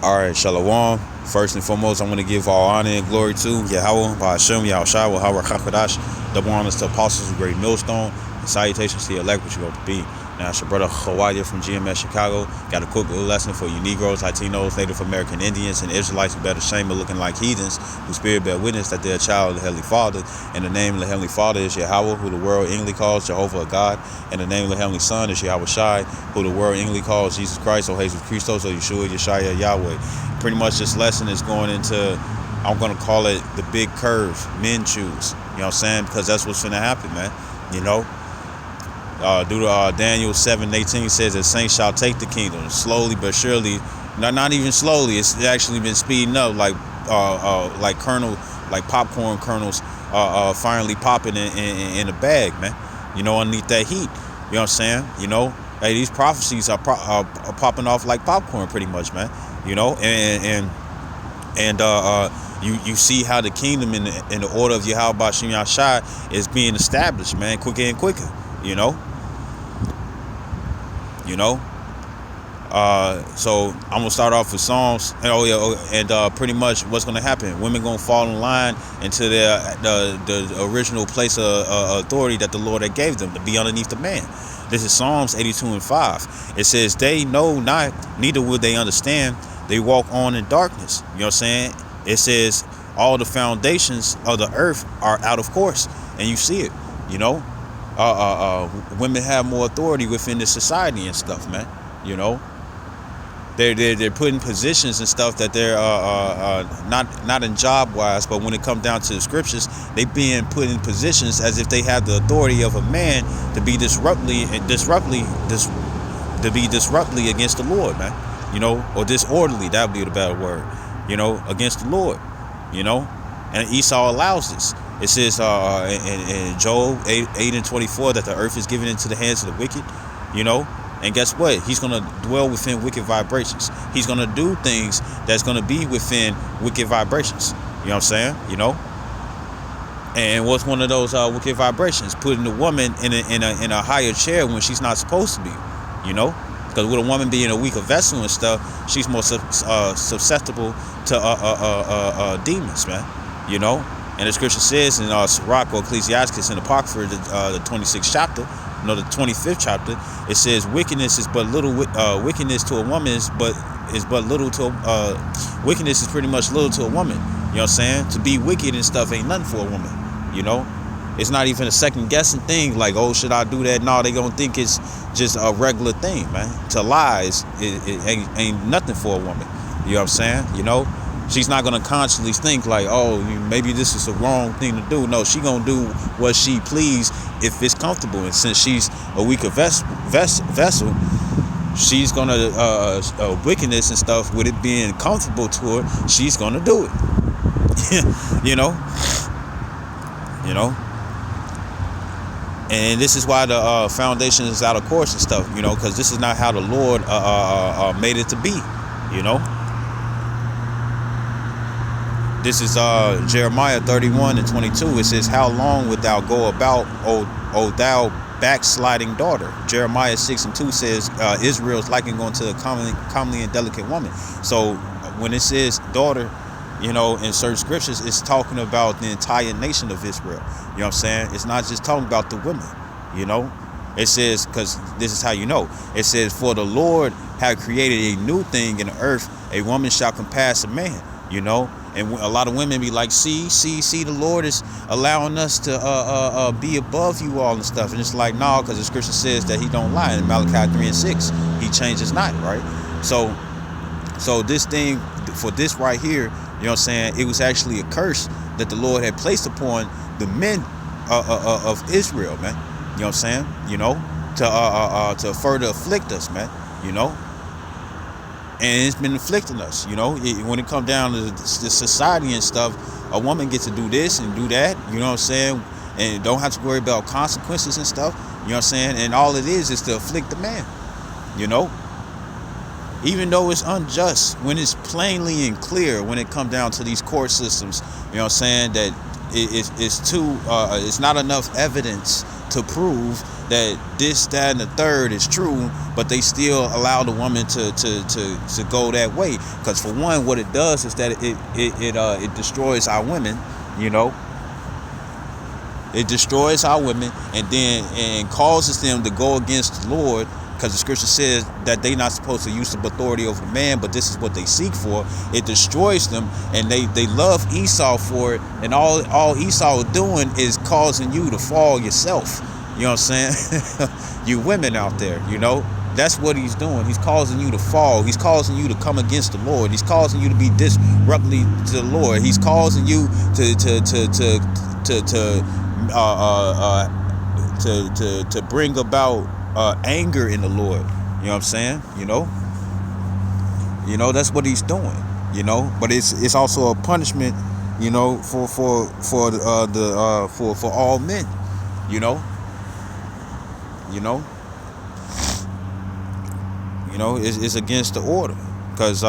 All right, Shalom. First and foremost, I want to give all honor and glory to Yahweh, Ba'ashem, Yahushua, Yahweh Chakadash. Double honors to apostles of Great Millstone, and salutations to the elect, which you're going to be. Now, it's your brother Hawaii from GMS Chicago. Got a quick little lesson for you Negroes, Latinos, Native American Indians, and Israelites who bear the shame of looking like heathens, whose spirit bear witness that they're a child of the Heavenly Father. And the name of the Heavenly Father is Yahweh, who the world English calls Jehovah God. And the name of the Heavenly Son is Yahweh Shai, who the world English calls Jesus Christ, or Jesus Christos, or Yeshua, Yeshaya, Yahweh. Pretty much this lesson is going into, I'm going to call it the big curve, men choose. You know what I'm saying? Because that's what's going to happen, man. You know? Due to Daniel 7:18 says that saints shall take the kingdom slowly but surely. Not even slowly. It's actually been speeding up, like popcorn kernels, finally popping in a bag, man. You know, underneath that heat. You know what I'm saying? You know, hey, these prophecies are popping off like popcorn, pretty much, man. You know, and you see how the kingdom in the order of Yahweh Ba'ashem Yahshai is being established, man, quicker and quicker. You know. So I'm gonna start off with Psalms. And pretty much what's gonna happen? Women gonna fall in line into the original place of authority that the Lord had gave them to be underneath the man. This is Psalms 82:5. It says, "They know not, neither will they understand. They walk on in darkness." You know what I'm saying? It says, "All the foundations of the earth are out of course," and you see it. You know. Women have more authority within the society and stuff, man. You know, they're put in positions and stuff that they're not in job wise, but when it comes down to the scriptures, they being put in positions as if they have the authority of a man to be disruptly against the Lord, man. You know, or disorderly. That would be the better word. You know, against the Lord. You know, and Esau allows this. It says in Job 8:24 that the earth is given into the hands of the wicked, you know. And guess what? He's going to dwell within wicked vibrations. He's going to do things that's going to be within wicked vibrations. You know what I'm saying? You know. And what's one of those wicked vibrations? Putting the woman in a higher chair when she's not supposed to be. You know. Because with a woman being a weaker vessel and stuff, she's more susceptible to demons, man. You know. And the scripture says in Sirach or Ecclesiastes in Apocrypha, the 26th chapter, the 25th chapter, it says wickedness is but little. Wickedness to a woman is but little to. Wickedness is pretty much little to a woman. You know what I'm saying? To be wicked and stuff ain't nothing for a woman. You know, it's not even a second guessing thing. Like, oh, should I do that? No, they gonna think it's just a regular thing, man. To lie it ain't nothing for a woman. You know what I'm saying? You know. She's not going to consciously think like, oh, maybe this is the wrong thing to do. No, she going to do what she please if it's comfortable. And since she's a weaker vessel, she's going to, wickedness and stuff, with it being comfortable to her, she's going to do it. You know? And this is why the foundation is out of course and stuff, you know, because this is not how the Lord made it to be, you know? This is Jeremiah 31:22. It says, "How long wilt thou go about, O thou backsliding daughter?" Jeremiah 6:2 says, Israel's likened unto a comely and delicate woman. So when it says daughter, you know, in certain scriptures, it's talking about the entire nation of Israel. You know what I'm saying? It's not just talking about the women, you know. It says, because this is how you know. It says, "For the Lord hath created a new thing in the earth, a woman shall compass a man," you know. And a lot of women be like, see, the Lord is allowing us to be above you all and stuff. And it's like, no, because the scripture says that he don't lie. In Malachi 3:6, he changes not, right? So this thing, for this right here, you know what I'm saying, it was actually a curse that the Lord had placed upon the men of Israel, man. You know what I'm saying? You know, to further afflict us, man, you know. And it's been afflicting us, you know. When it comes down to the society and stuff, a woman gets to do this and do that, you know what I'm saying, and don't have to worry about consequences and stuff, you know what I'm saying. And all it is to afflict the man, you know. Even though it's unjust, when it's plainly and clear, when it comes down to these court systems, you know what I'm saying, that it's not enough evidence to prove that this, that, and the third is true, but they still allow the woman to go that way. Because for one, what it does is that it destroys our women, you know. It destroys our women and causes them to go against the Lord, because the scripture says that they're not supposed to use some authority over the man, but this is what they seek for. It destroys them, and they love Esau for it, and all Esau is doing is causing you to fall yourself. You know what I'm saying? You women out there, you know, that's what he's doing. He's causing you to fall. He's causing you to come against the Lord. He's causing you to be disruptly to the Lord. He's causing you to bring about anger in the Lord. You know what I'm saying? You know, that's what he's doing. You know, but it's also a punishment, you know, for all men. You know, it's against the order, because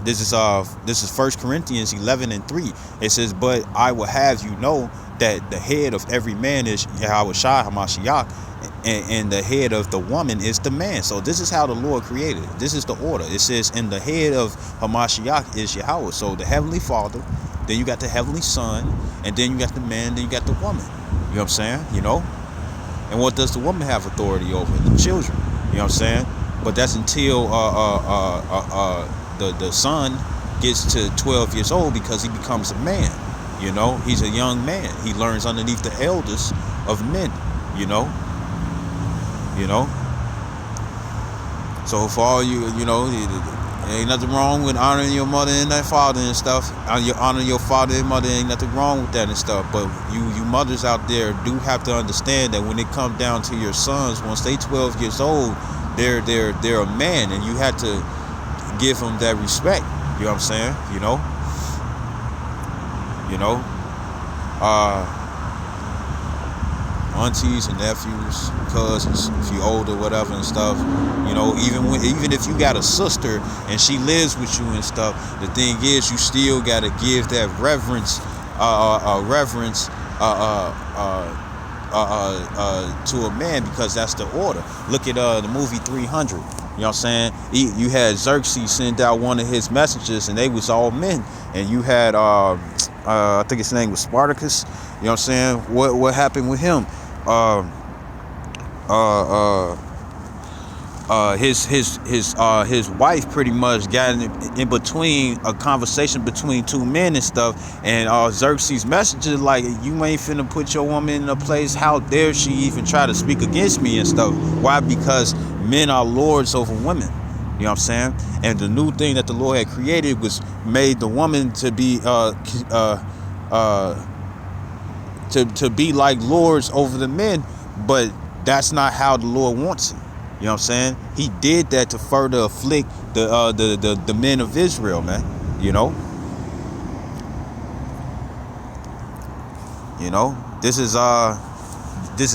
this is 1 Corinthians 11:3. It says, "But I will have you know that the head of every man is Yahushua HaMashiach, and the head of the woman is the man." So this is how the Lord created it. This is the order. It says, "And the head of HaMashiach is Yahweh." So the Heavenly Father, then you got the Heavenly Son, and then you got the man, then you got the woman. You know what I'm saying? You know? And what does the woman have authority over? The children. You know what I'm saying? But that's until the son gets to 12 years old, because he becomes a man. You know, he's a young man. He learns underneath the elders of men. You know. So for all you know, ain't nothing wrong with honoring your mother and that father and stuff. Honoring your father and mother, ain't nothing wrong with that and stuff. But you mothers out there do have to understand that when it comes down to your sons, once they 12 years old, they're a man, and you have to give them that respect. You know what I'm saying? You know, aunties and nephews, cousins, if you older, whatever and stuff. You know, even if you got a sister and she lives with you and stuff, the thing is, you still gotta give that reverence, to a man, because that's the order. Look at the movie 300. You know what I'm saying? You had Xerxes send out one of his messengers, and they was all men. And you had I think his name was Spartacus. You know what I'm saying? What happened with him? His wife pretty much got in between a conversation between two men and stuff, and Xerxes' messenger like, "You ain't finna put your woman in a place. How dare she even try to speak against me and stuff?" Why? Because men are lords over women. You know what I'm saying? And the new thing that the Lord had created was made the woman to be to be like lords over the men, but that's not how the Lord wants it. You know what I'm saying? He did that to further afflict the men of Israel, man. You know, this is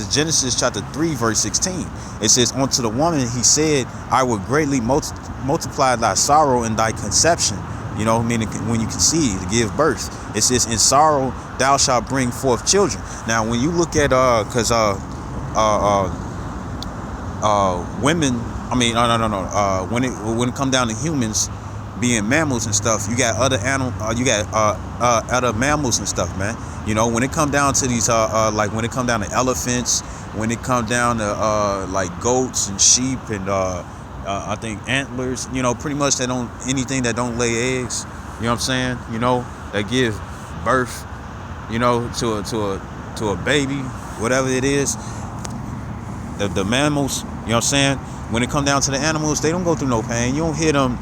Genesis chapter 3, verse 16. It says, "Unto the woman he said, I will greatly multiply thy sorrow and thy conception." You know, meaning when you conceive, to give birth. It says, "In sorrow thou shalt bring forth children." Now, when you look at women, I mean, no. When it come down to humans being mammals and stuff, you got other other mammals and stuff, man. You know, when it come down to these, like when it come down to elephants, when it come down to like goats and sheep and I think antlers, you know, pretty much anything that don't lay eggs. You know what I'm saying? You know, that give birth, you know, to a baby, whatever it is. The mammals, you know what I'm saying? When it come down to the animals, they don't go through no pain. You don't hear them,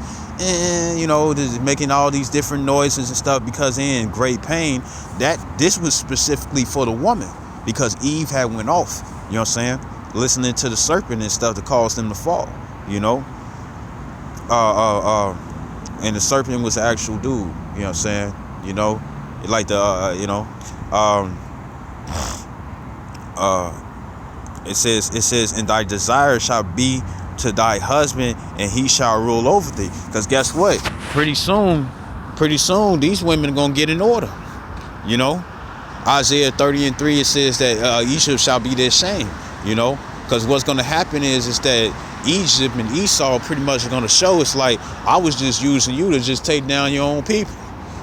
you know, making all these different noises and stuff because they're in great pain. This was specifically for the woman, because Eve had went off, you know what I'm saying? Listening to the serpent and stuff to cause them to fall, you know? And the serpent was the actual dude, you know what I'm saying? You know, like it says, "And thy desire shall be to thy husband, and he shall rule over thee." Because guess what? Pretty soon, these women are gonna get in order. You know, Isaiah 30:3, it says that Egypt shall be their shame, you know, because what's going to happen is that Egypt and Esau pretty much are going to show it's like, I was just using you to just take down your own people.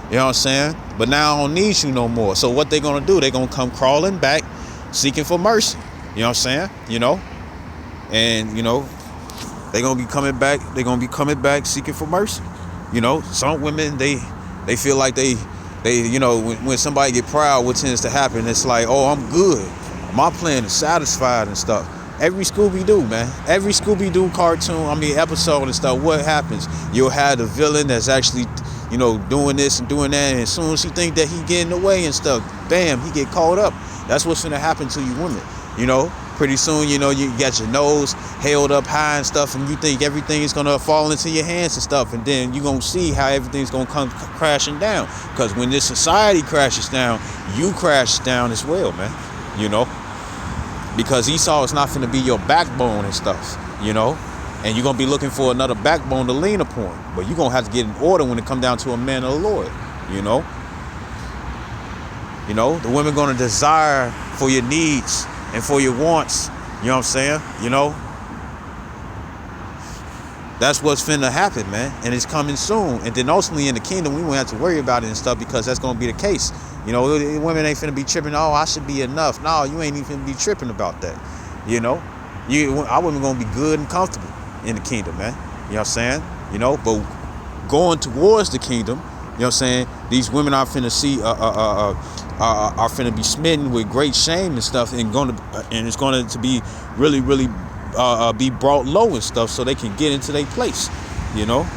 You know what I'm saying? But now I don't need you no more. So what they're going to do, they're going to come crawling back, seeking for mercy. You know what I'm saying? You know? And, you know, they're going to be coming back. They're going to be coming back seeking for mercy. You know, some women, they feel like they you know, when somebody get proud, what tends to happen, it's like, oh, I'm good. My plan is satisfied and stuff. Every Scooby-Doo, man. Every Scooby-Doo cartoon, episode and stuff, what happens? You'll have the villain that's actually, you know, doing this and doing that, and as soon as he think that he getting away and stuff, bam, he get caught up. That's what's gonna happen to you women, you know? Pretty soon, you know, you got your nose held up high and stuff, and you think everything is gonna fall into your hands and stuff, and then you're gonna see how everything's gonna come crashing down. Because when this society crashes down, you crash down as well, man, you know? Because Esau is not gonna be your backbone and stuff, you know? And you're going to be looking for another backbone to lean upon. But you're going to have to get in order when it comes down to a man of the Lord, you know? You know, the women going to desire for your needs and for your wants. You know what I'm saying? You know? That's what's finna happen, man. And it's coming soon. And then ultimately in the kingdom, we won't have to worry about it and stuff because that's going to be the case. You know, women ain't finna be tripping, oh, I should be enough. No, you ain't even finna be tripping about that. You know? Our women going to be good and comfortable in the kingdom, man. You know what I'm saying? You know, but going towards the kingdom, you know what I'm saying, these women are finna see are finna be smitten with great shame and stuff, and it's going to be really be brought low and stuff so they can get into their place. You know,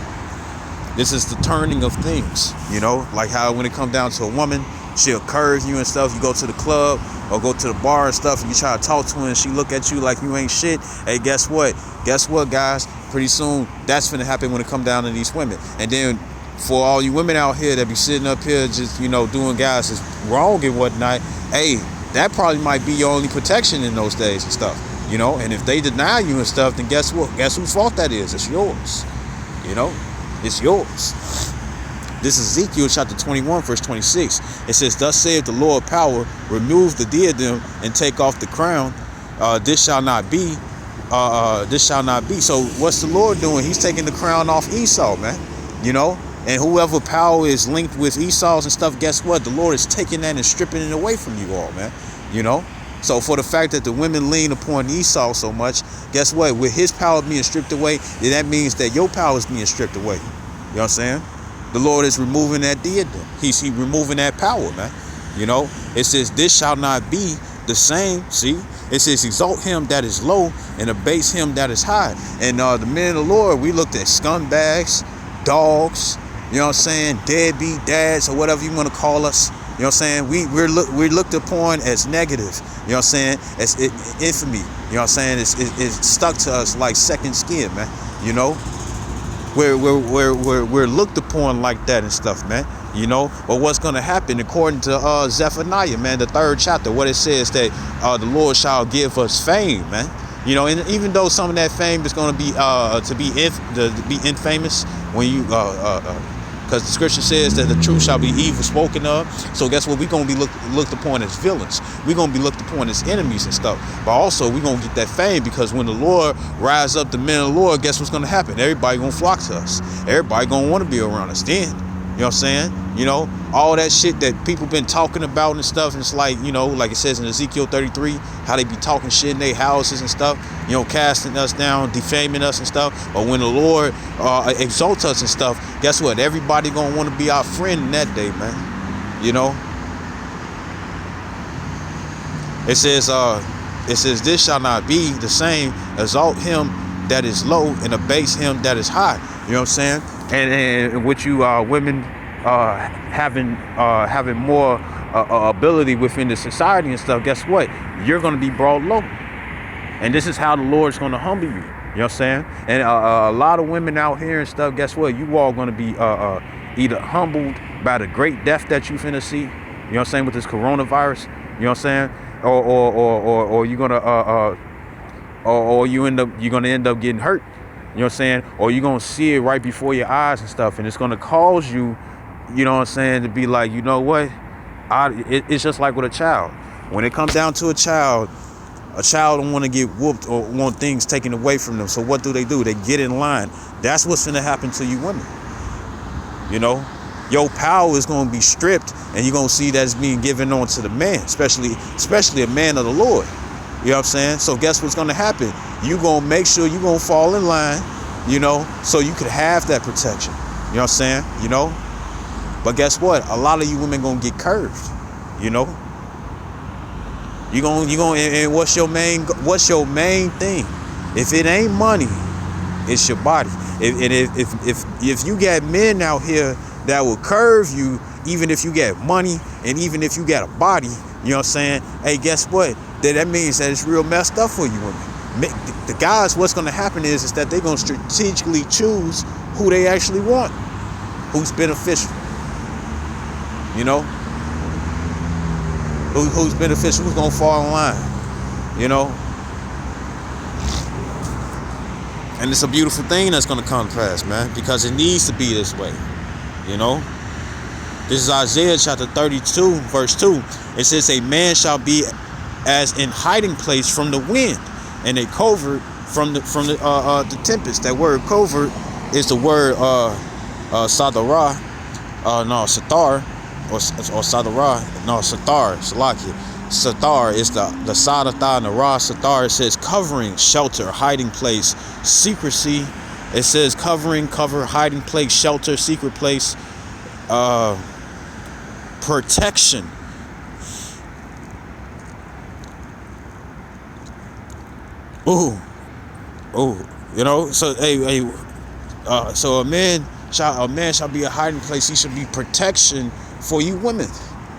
this is the turning of things, you know, like how when it comes down to a woman, she'll curve you and stuff. You go to the club or go to the bar and stuff, and you try to talk to her, and she look at you like you ain't shit. Hey, guess what? Guess what, guys? Pretty soon, that's finna happen when it come down to these women. And then for all you women out here that be sitting up here just, you know, doing guys is wrong and whatnot, hey, that probably might be your only protection in those days and stuff, you know? And if they deny you and stuff, then guess what? Guess whose fault that is? It's yours, you know? It's yours. This is Ezekiel chapter 21, verse 26. It says, thus saith the Lord power, remove the diadem and take off the crown. This shall not be. This shall not be. So what's the Lord doing? He's taking the crown off Esau, man. You know? And whoever power is linked with Esau's and stuff, guess what? The Lord is taking that and stripping it away from you all, man. You know? So for the fact that the women lean upon Esau so much, guess what? With his power being stripped away, then that means that your power is being stripped away. You know what I'm saying? The Lord is removing that diadem. He's removing that power, man. You know, it says, this shall not be the same. See, it says, exalt him that is low and abase him that is high. And the men of the Lord, we looked at scumbags, dogs, you know what I'm saying, deadbeat dads, or whatever you want to call us. You know what I'm saying? We're looked upon as negative. You know what I'm saying? As infamy. You know what I'm saying? It's stuck to us like second skin, man. You know? We're looked upon like that and stuff, man. You know, but what's going to happen according to Zephaniah, man, the 3rd chapter, what it says that the Lord shall give us fame, man. You know, and even though some of that fame is going to be infamous when you because the scripture says that the truth shall be evil spoken of. So guess what? We're going to be looked upon as villains. We're going to be looked upon as enemies and stuff. But also, we're going to get that fame because when the Lord rise up the men of the Lord, guess what's going to happen? Everybody going to flock to us. Everybody going to want to be around us then. You know what I'm saying? You know, all that shit that people been talking about and stuff. And it's like, you know, like it says in Ezekiel 33, how they be talking shit in their houses and stuff, you know, casting us down, defaming us and stuff. But when the Lord exalts us and stuff, guess what? Everybody gonna want to be our friend in that day, man. You know? It says, this shall not be the same. Exalt him that is low and abase him that is high. You know what I'm saying? And with you women having more ability within the society and stuff, guess what? You're going to be brought low. And this is how the Lord's going to humble you. You know what I'm saying? And a lot of women out here and stuff, guess what? You all going to be either humbled by the great death that you finna see, you know what I'm saying, with this coronavirus, you know what I'm saying? Or you're going to or you're going to end up getting hurt. You know what I'm saying? Or you're going to see it right before your eyes and stuff. And it's going to cause you, you know what I'm saying, to be like, you know what? It's just like with a child. When it comes down to a child don't want to get whooped or want things taken away from them. So what do? They get in line. That's what's going to happen to you women. You know, your power is going to be stripped, and you're going to see that's being given on to the man, especially a man of the Lord. You know what I'm saying? So guess what's going to happen? You're going to make sure you're going to fall in line, you know, so you could have that protection. You know what I'm saying? You know? But guess what? A lot of you women going to get curved, you know? You going and what's your main thing? If it ain't money, it's your body. If you got men out here that will curve you, even if you get money and even if you got a body, you know what I'm saying? Hey, guess what? That means that it's real messed up for you women. The guys, what's going to happen is that they're going to strategically choose who they actually want, who's beneficial. You know? Who's beneficial, who's gonna fall in line, you know? And it's a beautiful thing that's gonna come to pass, man, because it needs to be this way, you know? This is Isaiah chapter 32, verse 2. It says, a man shall be as in hiding place from the wind, and a covert from the tempest. That word covert is the word sadarah, satar. Or Sadara, no, Satar, Salakia. Satar is the Sadatha and the Ra. Satar, it says covering, shelter, hiding place, secrecy. It says covering, cover, hiding place, shelter, secret place, protection. Ooh, you know. So so a man shall be a hiding place. He should be protection for you women,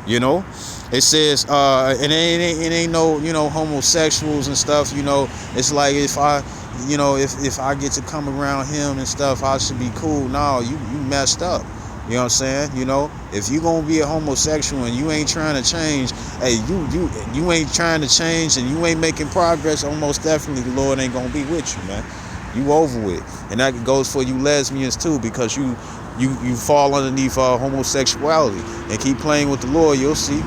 you know. It says and it ain't no, you know, homosexuals and stuff, you know. It's like if I get to come around him and stuff, I should be cool. No, you messed up. You know what I'm saying? You know, if you gonna be a homosexual and you ain't trying to change, hey, you ain't trying to change and you ain't making progress, almost definitely the Lord ain't gonna be with you, man. You over with. And that goes for you lesbians too, because you fall underneath homosexuality and keep playing with the Lord. You'll see.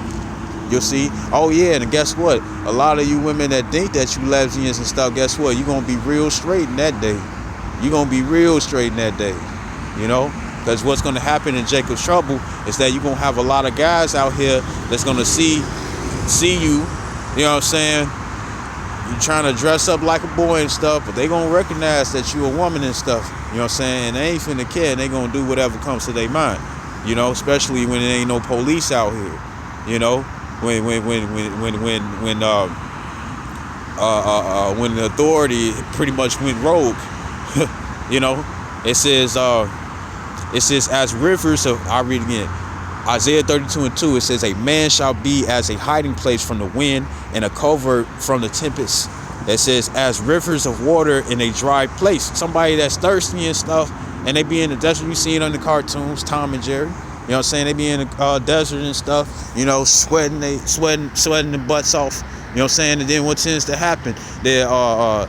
Oh yeah, and guess what? A lot of you women that think that you lesbians and stuff, guess what? You're gonna be real straight in that day. You're gonna be real straight in that day. You know? Because what's gonna happen in Jacob's trouble is that you're gonna have a lot of guys out here that's gonna see you, you know what I'm saying? You trying to dress up like a boy and stuff, but they gonna recognize that you a woman and stuff. You know what I'm saying? And they ain't finna care. And they gonna do whatever comes to their mind. You know, especially when there ain't no police out here. You know, when the authority pretty much went rogue. You know, it says as rivers of, I'll read again. Isaiah 32:2, it says, a man shall be as a hiding place from the wind and a covert from the tempest. It says, as rivers of water in a dry place. Somebody that's thirsty and stuff, and they be in the desert. You see it on the cartoons, Tom and Jerry. You know what I'm saying? They be in the desert and stuff, you know, sweating their butts off. You know what I'm saying? And then what tends to happen? They'll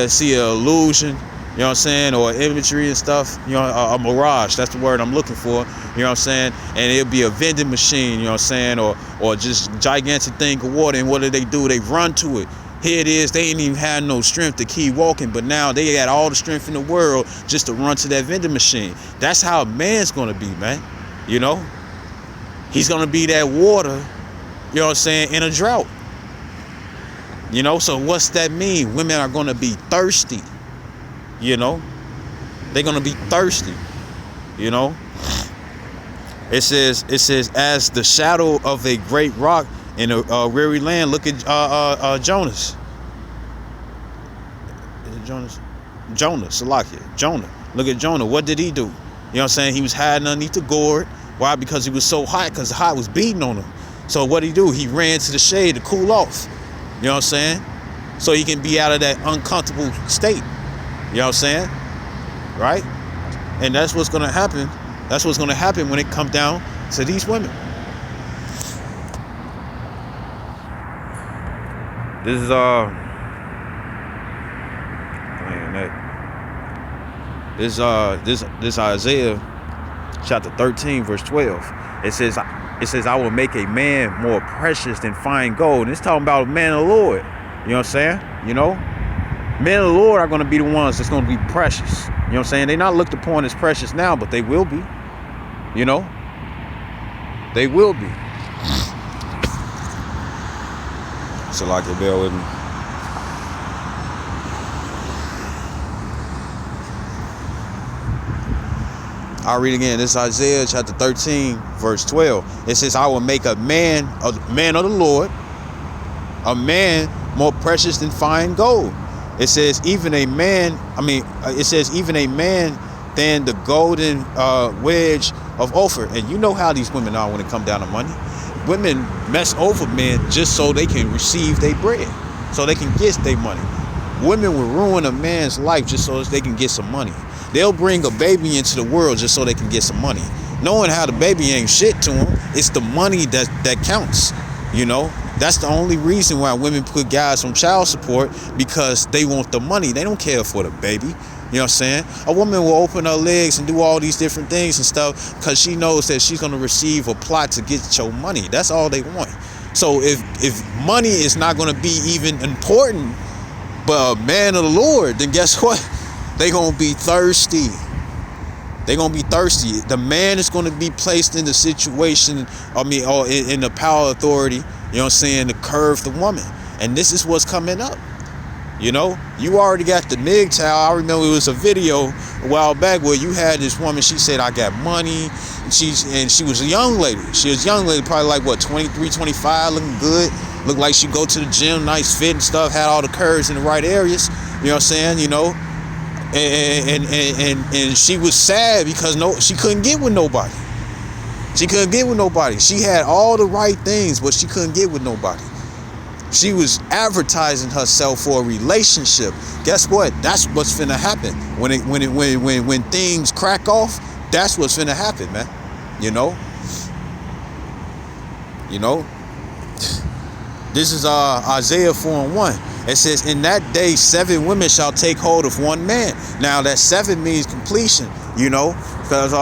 see an illusion. You know what I'm saying? Or imagery and stuff. You know, a mirage. That's the word I'm looking for. You know what I'm saying? And it'll be a vending machine, you know what I'm saying? Or just gigantic thing of water. And what do? They run to it. Here it is. They ain't even had no strength to keep walking. But now they got all the strength in the world just to run to that vending machine. That's how a man's going to be, man. You know? He's going to be that water, you know what I'm saying, in a drought. You know? So what's that mean? Women are going to be thirsty. You know, they're gonna be thirsty. You know, it says as the shadow of a great rock in a weary land. Look at Jonas. Is it Jonas? Salakia. Jonah. Look at Jonah. What did he do? You know what I'm saying? He was hiding underneath the gourd. Why? Because he was so hot. Because the hot was beating on him. So what did he do? He ran to the shade to cool off. You know what I'm saying? So he can be out of that uncomfortable state. You know what I'm saying? Right? And that's what's going to happen. That's what's going to happen when it comes down to these women. This is this Isaiah chapter 13 verse 12. It says, It says, I will make a man more precious than fine gold. And it's talking about a man of the Lord. You know what I'm saying? You know, men of the Lord are going to be the ones that's going to be precious. You know what I'm saying? They're not looked upon as precious now, but they will be. You know, they will be. So like it, bear with me. I'll read again. This is Isaiah chapter 13, verse 12. It says, I will make a man of the Lord, a man more precious than fine gold. It says, even a man than the golden wedge of Ophir. And you know how these women are when it comes down to money. Women mess over men just so they can receive their bread, so they can get their money. Women will ruin a man's life just so they can get some money. They'll bring a baby into the world just so they can get some money, knowing how the baby ain't shit to them. It's the money that counts. You know, that's the only reason why women put guys on child support, because they want the money. They don't care for the baby. You know what I'm saying? A woman will open her legs and do all these different things and stuff because she knows that she's going to receive a plot to get your money. That's all they want. So if money is not going to be even important, but a man of the Lord, then guess what? They going to be thirsty. They're going to be thirsty. The man is going to be placed in the situation, or in the power authority, you know what I'm saying, to curve the woman. And this is what's coming up. You know, you already got the MGTOW. I remember it was a video a while back where you had this woman. She said, I got money. And she was a young lady. She was a young lady, probably like, what, 23, 25, looking good. Looked like she go to the gym, nice fit and stuff, had all the curves in the right areas. You know what I'm saying? You know, and she was sad because she couldn't get with nobody. She couldn't get with nobody. She had all the right things, but she couldn't get with nobody. She was advertising herself for a relationship. Guess what? That's what's finna happen. When things crack off, that's what's finna happen, man. You know? This is Isaiah 4:1. It says, in that day 7 women shall take hold of one man. Now that 7 means completion, you know, because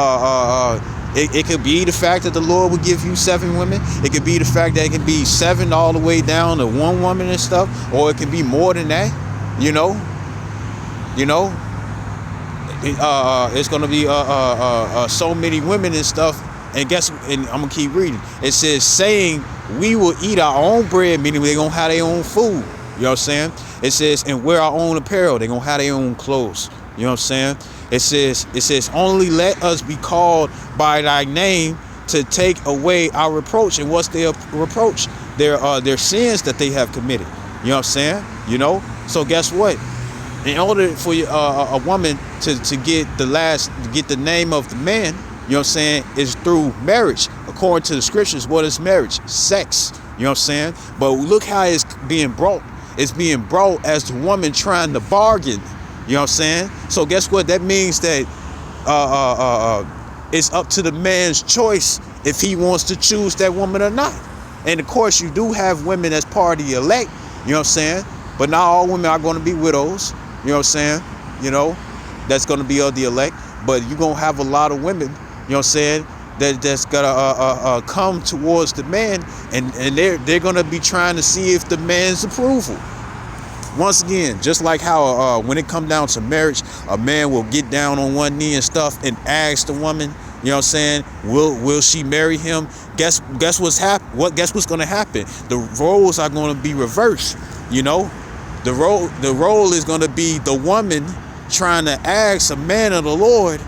it could be the fact that the Lord will give you 7 women. It could be the fact that it can be 7 all the way down to 1 woman and stuff, or it can be more than that. You know, it's gonna be so many women and stuff. And I'm gonna keep reading. It says, saying, we will eat our own bread, meaning they're gonna have their own food. You know what I'm saying? It says, and wear our own apparel. They're gonna have their own clothes. You know what I'm saying? It says, only let us be called by thy name to take away our reproach. And what's their reproach? Their sins that they have committed. You know what I'm saying? You know? So guess what? In order for a woman to get the name of the man, you know what I'm saying, is through marriage. According to the scriptures, what is marriage? Sex. You know what I'm saying? But look how it's being brought. It's being brought as the woman trying to bargain. You know what I'm saying? So guess what? That means that it's up to the man's choice if he wants to choose that woman or not. And of course, you do have women as part of the elect. You know what I'm saying? But not all women are going to be widows. You know what I'm saying? You know, that's going to be of the elect. But you're going to have a lot of women, you know what I'm saying, that's gonna come towards the man, and they're gonna be trying to see if the man's approval. Once again, just like how when it comes down to marriage, a man will get down on one knee and stuff and ask the woman, you know what I'm saying, will she marry him? Guess what's gonna happen? The roles are gonna be reversed. You know, the role is gonna be the woman trying to ask a man of the Lord,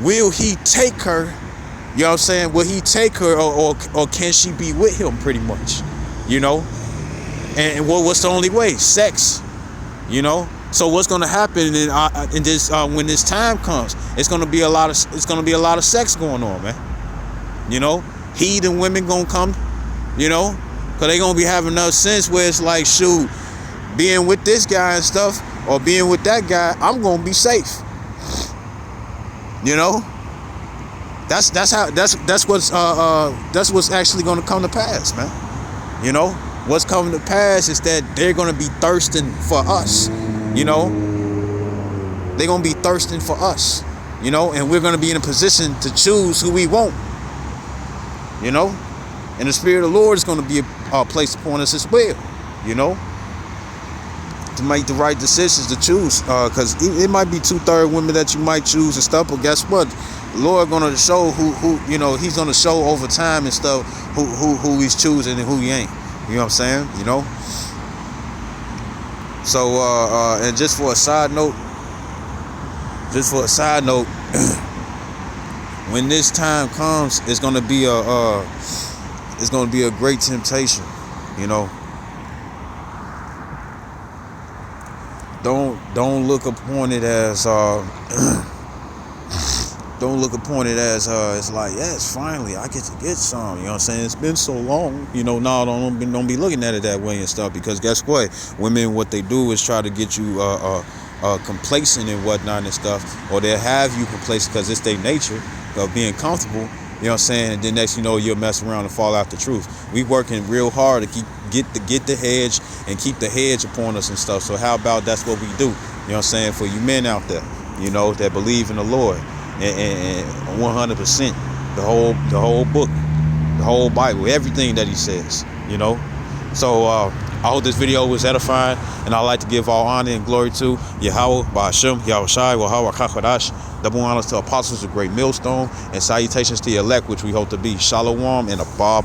will he take her? You know what I'm saying? Will he take her, or can she be with him, pretty much? You know? And what's the only way? Sex. You know? So what's going to happen in this when this time comes? It's going to be a lot of sex going on, man. You know? Heathen women going to come, you know? Cuz they going to be having enough sense where it's like, shoot, being with this guy and stuff, or being with that guy, I'm going to be safe. You know? That's what's actually going to come to pass, man. You know, what's coming to pass is that they're going to be thirsting for us. You know, they're going to be thirsting for us. You know, and we're going to be in a position to choose who we want. You know, And the Spirit of the Lord is going to be placed upon us as well, you know, to make the right decisions to choose. Because it might be 2/3 women that you might choose and stuff, but guess what? The Lord going to show who you know, he's going to show over time and stuff who he's choosing and who he ain't. You know what I'm saying? You know? So, and just for a side note, when this time comes, it's going to be a great temptation, you know. Don't look upon it as it's like, yes, finally I get to get some, you know what I'm saying? It's been so long, you know. No, don't be looking at it that way and stuff, because guess what? Women, what they do is try to get you complacent and whatnot and stuff, or they'll have you complacent because it's their nature of being comfortable, you know what I'm saying? And then next you know, you'll mess around and fall out the truth. We working real hard to get the hedge and keep the hedge upon us and stuff. So how about that's what we do, you know what I'm saying, for you men out there, you know, that believe in the Lord and 100% the whole book, the whole Bible, everything that he says, you know. So I hope this video was edifying, and I'd like to give all honor and glory to Yahweh, Ba'ashem, Yahushai, Wahawa Kakodash. Double honors to apostles, a great millstone, and salutations to the elect, which we hope to be. Shalom and a bar.